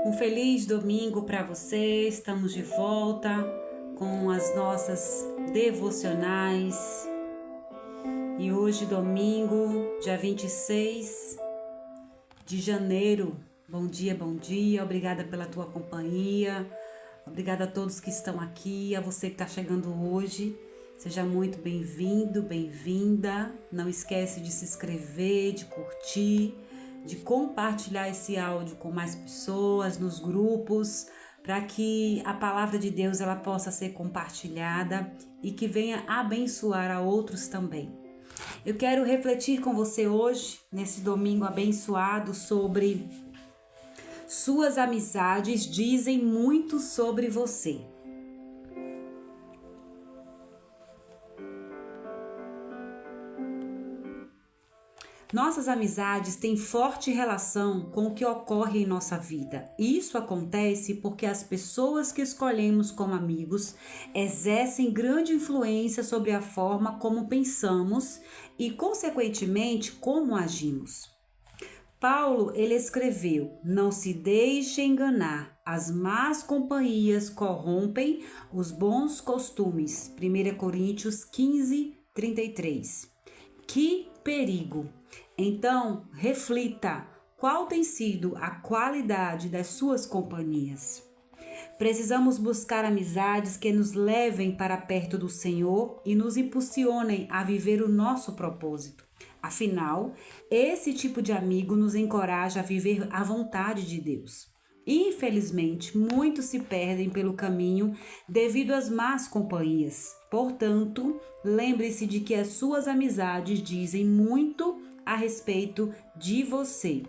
Um feliz domingo para você. Estamos de volta com as nossas devocionais. E hoje, domingo, dia 26 de janeiro. Bom dia, bom dia. Obrigada pela tua companhia. Obrigada a todos que estão aqui, a você que está chegando hoje. Seja muito bem-vindo, bem-vinda. Não esquece de se inscrever, de curtir, de compartilhar esse áudio com mais pessoas nos grupos, para que a palavra de Deus ela possa ser compartilhada e que venha abençoar a outros também. Eu quero refletir com você hoje, nesse domingo abençoado, sobre suas amizades dizem muito sobre você. Nossas amizades têm forte relação com o que ocorre em nossa vida. Isso acontece porque as pessoas que escolhemos como amigos exercem grande influência sobre a forma como pensamos e, consequentemente, como agimos. Paulo, ele escreveu: "Não se deixe enganar, as más companhias corrompem os bons costumes." 1 Coríntios 15, 33. Que perigo! Então, reflita qual tem sido a qualidade das suas companhias. Precisamos buscar amizades que nos levem para perto do Senhor e nos impulsionem a viver o nosso propósito. Afinal, esse tipo de amigo nos encoraja a viver a vontade de Deus. Infelizmente, muitos se perdem pelo caminho devido às más companhias. Portanto, lembre-se de que as suas amizades dizem muito a respeito de você.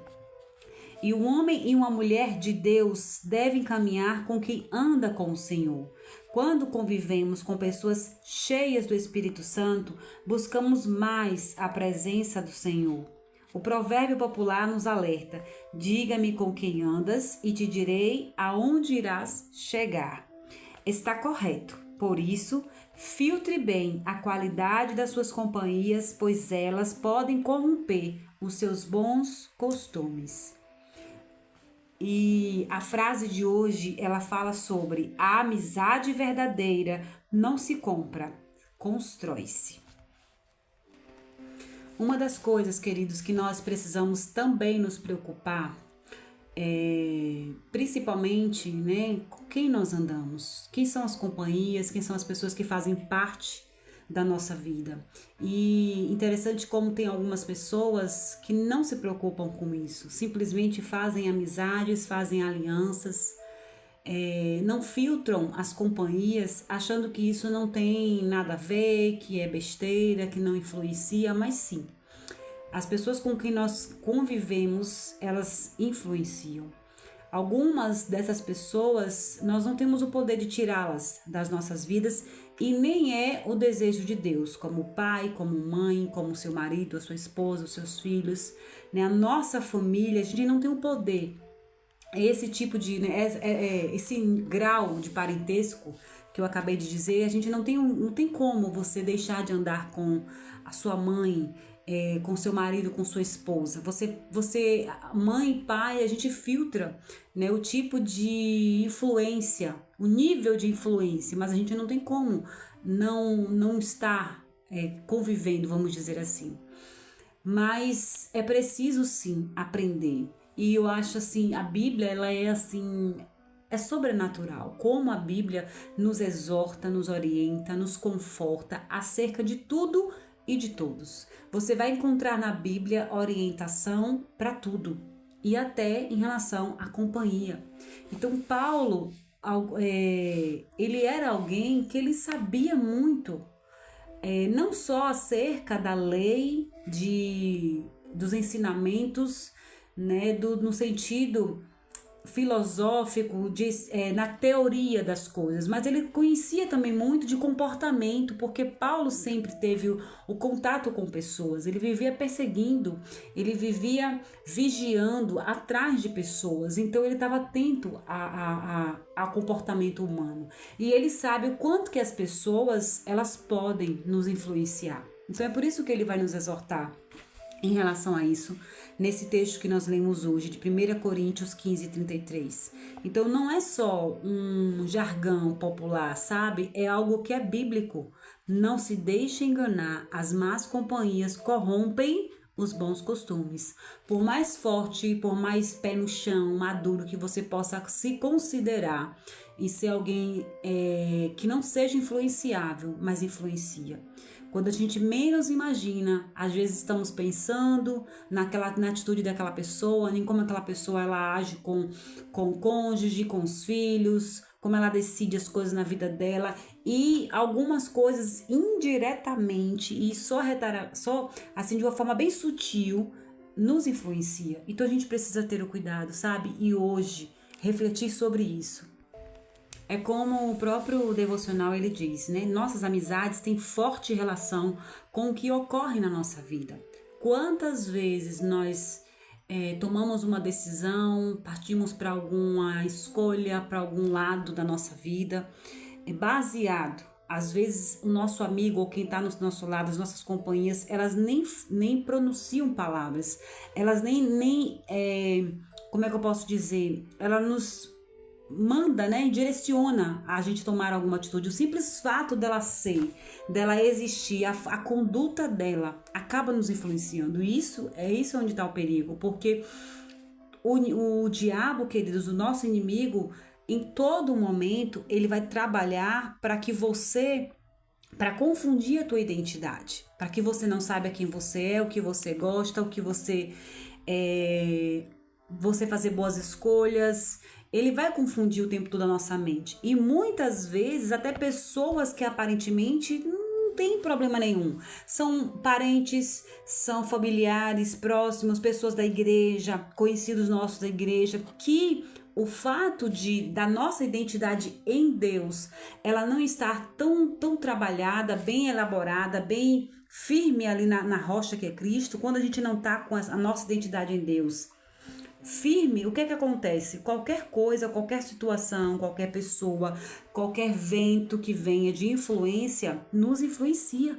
E um homem e uma mulher de Deus devem caminhar com quem anda com o Senhor. Quando convivemos com pessoas cheias do Espírito Santo, buscamos mais a presença do Senhor. O provérbio popular nos alerta: "Diga-me com quem andas e te direi aonde irás chegar." Está correto. Por isso, filtre bem a qualidade das suas companhias, pois elas podem corromper os seus bons costumes. E a frase de hoje, ela fala sobre: a amizade verdadeira não se compra, constrói-se. Uma das coisas, queridos, que nós precisamos também nos preocupar principalmente, com quem nós andamos, quem são as companhias, quem são as pessoas que fazem parte da nossa vida. E interessante como tem algumas pessoas que não se preocupam com isso, simplesmente fazem amizades, fazem alianças, não filtram as companhias, achando que isso não tem nada a ver, que é besteira, que não influencia, mas sim. As pessoas com quem nós convivemos, elas influenciam. Algumas dessas pessoas, nós não temos o poder de tirá-las das nossas vidas e nem é o desejo de Deus, como pai, como mãe, como seu marido, a sua esposa, os seus filhos, A nossa família, a gente não tem o poder. Esse tipo de, esse grau de parentesco que eu acabei de dizer, a gente não tem como você deixar de andar com a sua mãe, com seu marido, com sua esposa. Você, mãe e pai, a gente filtra, o tipo de influência, o nível de influência, mas a gente não tem como não estar convivendo, vamos dizer assim. Mas é preciso sim aprender. E eu acho assim, a Bíblia ela é sobrenatural. Como a Bíblia nos exorta, nos orienta, nos conforta acerca de tudo e de todos. Você vai encontrar na Bíblia orientação para tudo e até em relação à companhia. Então Paulo, ele era alguém que ele sabia muito, não só acerca da lei, dos ensinamentos, no sentido filosófico, na teoria das coisas, mas ele conhecia também muito de comportamento, porque Paulo sempre teve o contato com pessoas, ele vivia perseguindo, ele vivia vigiando atrás de pessoas, então ele estava atento ao comportamento humano, e ele sabe o quanto que as pessoas elas podem nos influenciar. Então é por isso que ele vai nos exortar. em relação a isso, nesse texto que nós lemos hoje, de 1 Coríntios 15:33. Então não é só um jargão popular, sabe? É algo que é bíblico. Não se deixe enganar, as más companhias corrompem os bons costumes. Por mais forte, por mais pé no chão, maduro que você possa se considerar e ser alguém que não seja influenciável, mas influencia. Quando a gente menos imagina, às vezes estamos pensando na atitude daquela pessoa, em como aquela pessoa ela age com o cônjuge, com os filhos, como ela decide as coisas na vida dela e algumas coisas indiretamente e só assim de uma forma bem sutil nos influencia. Então a gente precisa ter o cuidado, sabe? E hoje refletir sobre isso. É como o próprio devocional ele diz, né? Nossas amizades têm forte relação com o que ocorre na nossa vida. Quantas vezes nós tomamos uma decisão, partimos para alguma escolha, para algum lado da nossa vida, baseado. Às vezes o nosso amigo ou quem está no nosso lado, as nossas companhias, elas nem pronunciam palavras, elas como é que eu posso dizer? Ela nos manda, né, e direciona a gente tomar alguma atitude. O simples fato dela ser, dela existir, a conduta dela acaba nos influenciando. Isso é isso onde está o perigo, porque o diabo, queridos, o nosso inimigo, em todo momento, ele vai trabalhar para confundir a tua identidade, para que você não saiba quem você é, o que você gosta, o que você fazer boas escolhas. Ele vai confundir o tempo todo a nossa mente. E muitas vezes até pessoas que aparentemente não tem problema nenhum. São parentes, são familiares próximos, pessoas da igreja, conhecidos nossos da igreja, que o fato da nossa identidade em Deus, ela não estar tão trabalhada, bem elaborada, bem firme ali na rocha que é Cristo, quando a gente não está com a nossa identidade em Deus firme, o que acontece? Qualquer coisa, qualquer situação, qualquer pessoa, qualquer vento que venha de influência, nos influencia.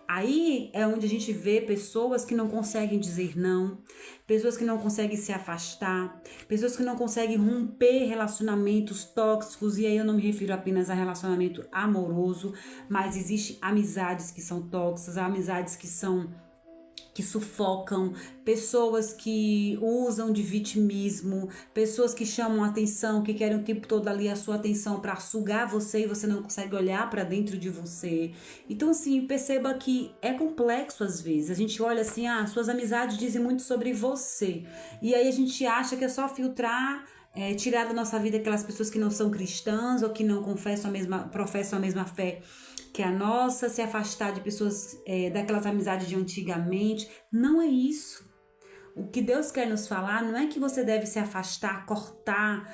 Aí é onde a gente vê pessoas que não conseguem dizer não, pessoas que não conseguem se afastar, pessoas que não conseguem romper relacionamentos tóxicos, e aí eu não me refiro apenas a relacionamento amoroso, mas existe amizades que são tóxicas, amizades que sufocam, pessoas que usam de vitimismo, pessoas que chamam a atenção, que querem o tempo todo ali a sua atenção para sugar você e você não consegue olhar para dentro de você. Então assim, perceba que é complexo às vezes. A gente olha assim, suas amizades dizem muito sobre você. E aí a gente acha que é só filtrar tirar da nossa vida aquelas pessoas que não são cristãs ou que não professam a mesma fé que a nossa, se afastar de pessoas daquelas amizades de antigamente. Não é isso. O que Deus quer nos falar não é que você deve se afastar, cortar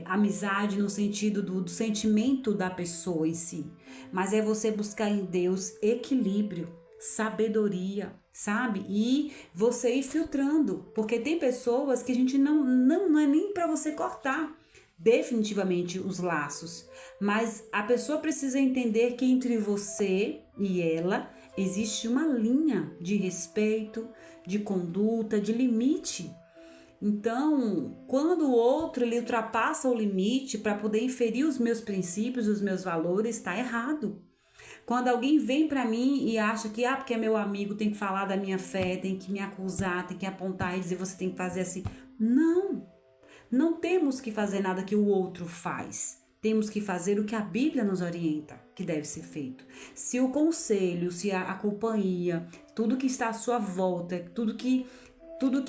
amizade no sentido do sentimento da pessoa em si, mas é você buscar em Deus equilíbrio, sabedoria, sabe? E você ir filtrando, porque tem pessoas que a gente não é nem para você cortar definitivamente os laços, mas a pessoa precisa entender que entre você e ela existe uma linha de respeito, de conduta, de limite. Então, quando o outro ele ultrapassa o limite para poder inferir os meus princípios, os meus valores, está errado. Quando alguém vem para mim e acha que porque é meu amigo, tem que falar da minha fé, tem que me acusar, tem que apontar e dizer você tem que fazer assim. Não temos que fazer nada que o outro faz. Temos que fazer o que a Bíblia nos orienta que deve ser feito. Se o conselho, se a companhia, tudo que está à sua volta, tudo que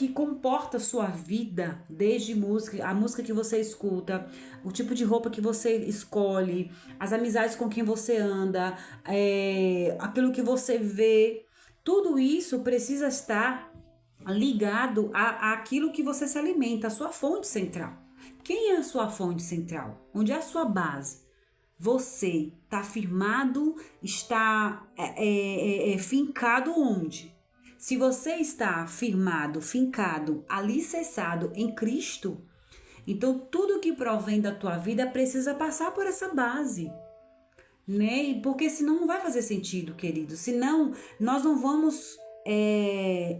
comporta a sua vida, desde a música que você escuta, o tipo de roupa que você escolhe, as amizades com quem você anda, aquilo que você vê, tudo isso precisa estar ligado àquilo que você se alimenta, a sua fonte central. Quem é a sua fonte central? Onde é a sua base? Você está firmado, está fincado onde? Se você está firmado, fincado, alicerçado em Cristo, então tudo que provém da tua vida precisa passar por essa base, né? Porque senão não vai fazer sentido, querido. Senão nós não vamos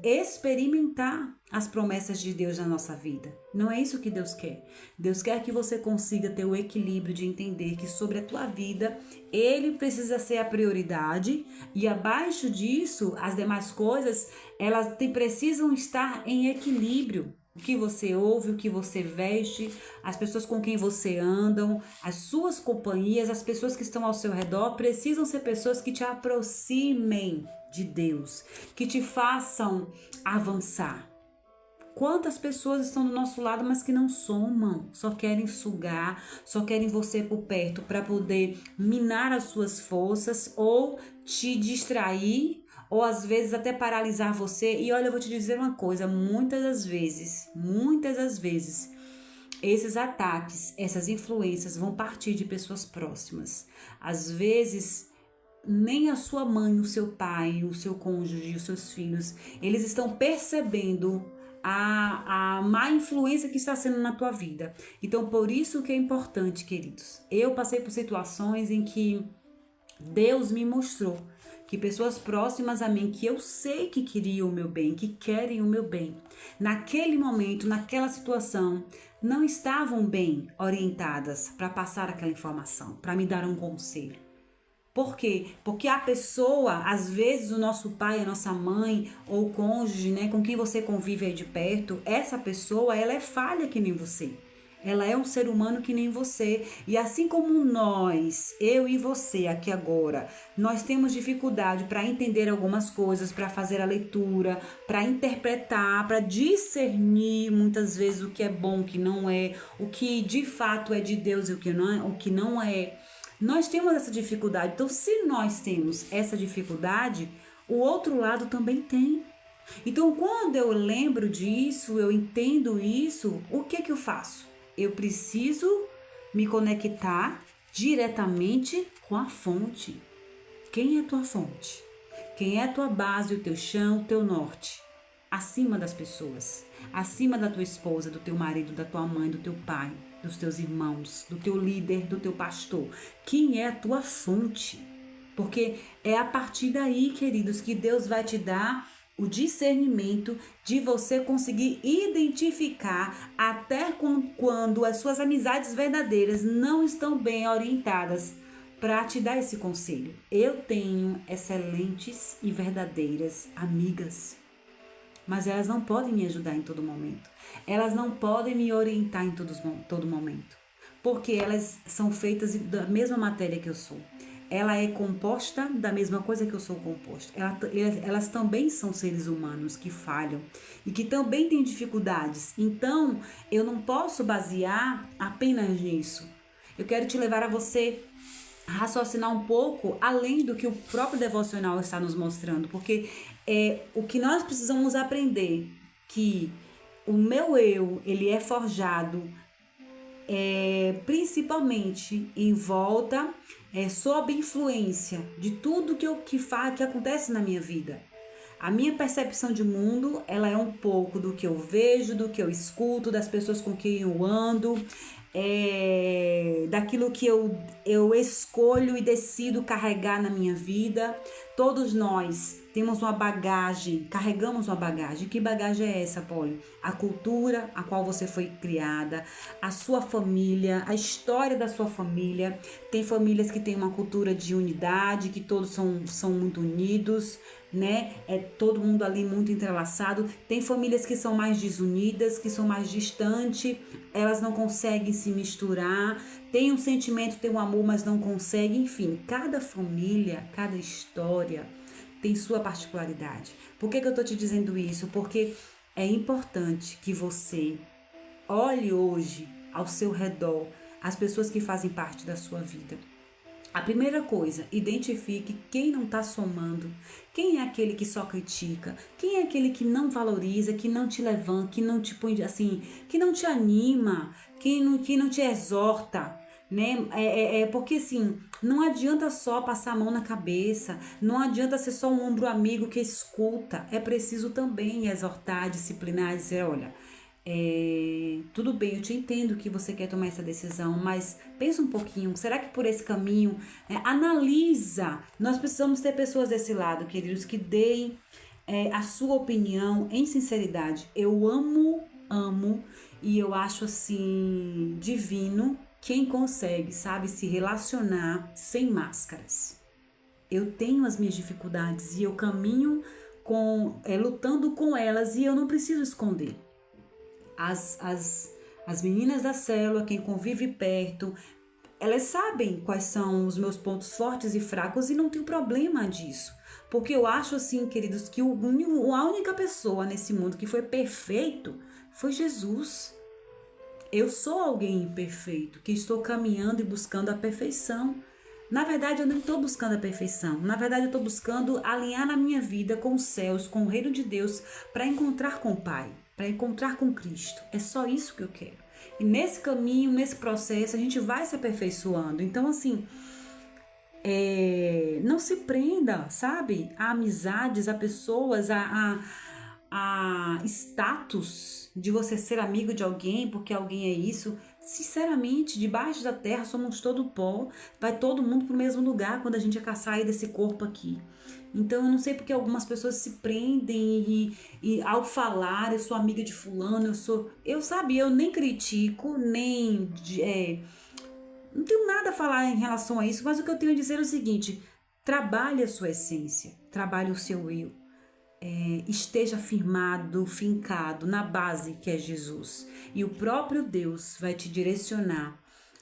experimentar as promessas de Deus na nossa vida. Não é isso que Deus quer. Deus quer que você consiga ter o equilíbrio de entender que sobre a tua vida, Ele precisa ser a prioridade e abaixo disso, as demais coisas, elas precisam estar em equilíbrio. O que você ouve, o que você veste, as pessoas com quem você anda, as suas companhias, as pessoas que estão ao seu redor, precisam ser pessoas que te aproximem de Deus, que te façam avançar. Quantas pessoas estão do nosso lado, mas que não somam, só querem sugar, só querem você por perto para poder minar as suas forças ou te distrair, ou às vezes até paralisar você. E olha, eu vou te dizer uma coisa, muitas das vezes, esses ataques, essas influências vão partir de pessoas próximas. Às vezes, nem a sua mãe, o seu pai, o seu cônjuge, os seus filhos, eles estão percebendo a má influência que está sendo na tua vida. Então, por isso que é importante, queridos. Eu passei por situações em que Deus me mostrou que pessoas próximas a mim, que eu sei que queriam o meu bem, que querem o meu bem, naquele momento, naquela situação, não estavam bem orientadas para passar aquela informação, para me dar um conselho. Por quê? Porque a pessoa, às vezes o nosso pai, a nossa mãe ou o cônjuge, né, com quem você convive aí de perto, essa pessoa, ela é falha que nem você. Ela é um ser humano que nem você. E assim como nós, eu e você aqui agora, nós temos dificuldade para entender algumas coisas, para fazer a leitura, para interpretar, para discernir muitas vezes o que é bom, o que não é, o que de fato é de Deus e o que não é. Nós temos essa dificuldade. Então, se nós temos essa dificuldade, o outro lado também tem. Então, quando eu lembro disso, eu entendo isso, o que que eu faço? Eu preciso me conectar diretamente com a fonte. Quem é a tua fonte? Quem é a tua base, o teu chão, o teu norte? Acima das pessoas, acima da tua esposa, do teu marido, da tua mãe, do teu pai, dos teus irmãos, do teu líder, do teu pastor. Quem é a tua fonte? Porque é a partir daí, queridos, que Deus vai te dar o discernimento de você conseguir identificar até quando as suas amizades verdadeiras não estão bem orientadas para te dar esse conselho. Eu tenho excelentes e verdadeiras amigas, mas elas não podem me ajudar em todo momento. Elas não podem me orientar em todo momento, porque elas são feitas da mesma matéria que eu sou. Ela é composta da mesma coisa que eu sou composta. Elas também são seres humanos que falham e que também têm dificuldades. Então, eu não posso basear apenas nisso. Eu quero te levar a você raciocinar um pouco além do que o próprio devocional está nos mostrando, porque o que nós precisamos aprender que o meu eu, ele é forjado principalmente em volta, sob influência de tudo que acontece na minha vida. A minha percepção de mundo, ela é um pouco do que eu vejo, do que eu escuto, das pessoas com quem eu ando, daquilo que eu escolho e decido carregar na minha vida. Todos nós temos uma bagagem, carregamos uma bagagem. Que bagagem é essa, Polly? A cultura a qual você foi criada, a sua família, a história da sua família. Tem famílias que têm uma cultura de unidade, que todos são muito unidos, né? É todo mundo ali muito entrelaçado. Tem famílias que são mais desunidas, que são mais distantes, elas não conseguem se misturar. Tem um sentimento, tem um amor, mas não conseguem. Enfim, cada família, cada história tem sua particularidade. Por que eu tô te dizendo isso? Porque é importante que você olhe hoje ao seu redor as pessoas que fazem parte da sua vida. A primeira coisa, identifique quem não está somando, quem é aquele que só critica, quem é aquele que não valoriza, que não te levanta, que não te põe assim, que não te anima, que não te exorta, né? Porque assim, não adianta só passar a mão na cabeça, não adianta ser só um ombro amigo que escuta, é preciso também exortar, disciplinar, dizer, olha, tudo bem, eu te entendo que você quer tomar essa decisão, mas pensa um pouquinho, será que por esse caminho, analisa, nós precisamos ter pessoas desse lado, queridos, que deem a sua opinião em sinceridade. Eu amo, e eu acho assim divino quem consegue, sabe, se relacionar sem máscaras. Eu tenho as minhas dificuldades e eu caminho lutando com elas, e eu não preciso esconder. As meninas da célula, quem convive perto, elas sabem quais são os meus pontos fortes e fracos, e não tem problema disso. Porque eu acho assim, queridos, que a única pessoa nesse mundo que foi perfeito foi Jesus. Eu sou alguém imperfeito, que estou caminhando e buscando a perfeição. Na verdade, eu não estou buscando a perfeição. Na verdade, eu estou buscando alinhar na minha vida com os céus, com o reino de Deus, para encontrar com o Pai, para encontrar com Cristo. É só isso que eu quero. E nesse caminho, nesse processo, a gente vai se aperfeiçoando. Então, assim, não se prenda, sabe? A amizades, a pessoas, a status de você ser amigo de alguém porque alguém é isso. Sinceramente, debaixo da terra somos todo pó, vai todo mundo pro mesmo lugar quando a gente sair desse corpo aqui. Então eu não sei porque algumas pessoas se prendem e ao falar eu sou amiga de fulano, eu nem critico, nem não tenho nada a falar em relação a isso, mas o que eu tenho a dizer é o seguinte: trabalhe a sua essência, trabalhe o seu eu. Esteja firmado, fincado na base que é Jesus. E o próprio Deus vai te direcionar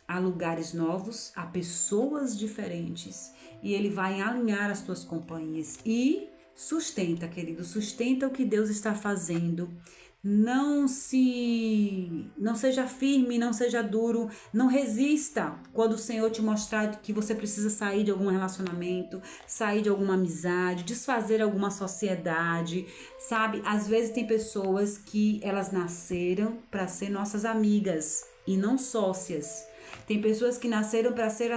a lugares novos, a pessoas diferentes. E Ele vai alinhar as tuas companhias. E sustenta, querido, sustenta o que Deus está fazendo. Não seja firme, não seja duro, não resista quando o Senhor te mostrar que você precisa sair de algum relacionamento, sair de alguma amizade, desfazer alguma sociedade, sabe? Às vezes tem pessoas que elas nasceram para ser nossas amigas e não sócias. Tem pessoas que nasceram para ser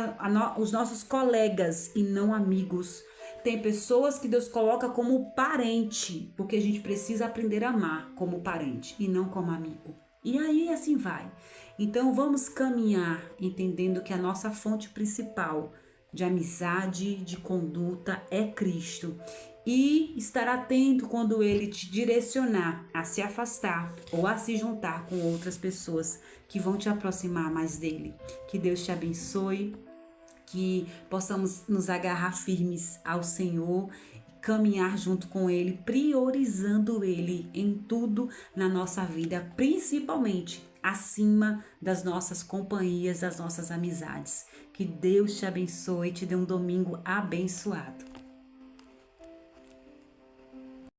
os nossos colegas e não amigos. Tem pessoas que Deus coloca como parente, porque a gente precisa aprender a amar como parente e não como amigo. E aí assim vai. Então vamos caminhar entendendo que a nossa fonte principal de amizade, de conduta é Cristo. E estar atento quando Ele te direcionar a se afastar ou a se juntar com outras pessoas que vão te aproximar mais dele. Que Deus te abençoe. Que possamos nos agarrar firmes ao Senhor, caminhar junto com Ele, priorizando Ele em tudo na nossa vida, principalmente acima das nossas companhias, das nossas amizades. Que Deus te abençoe e te dê um domingo abençoado.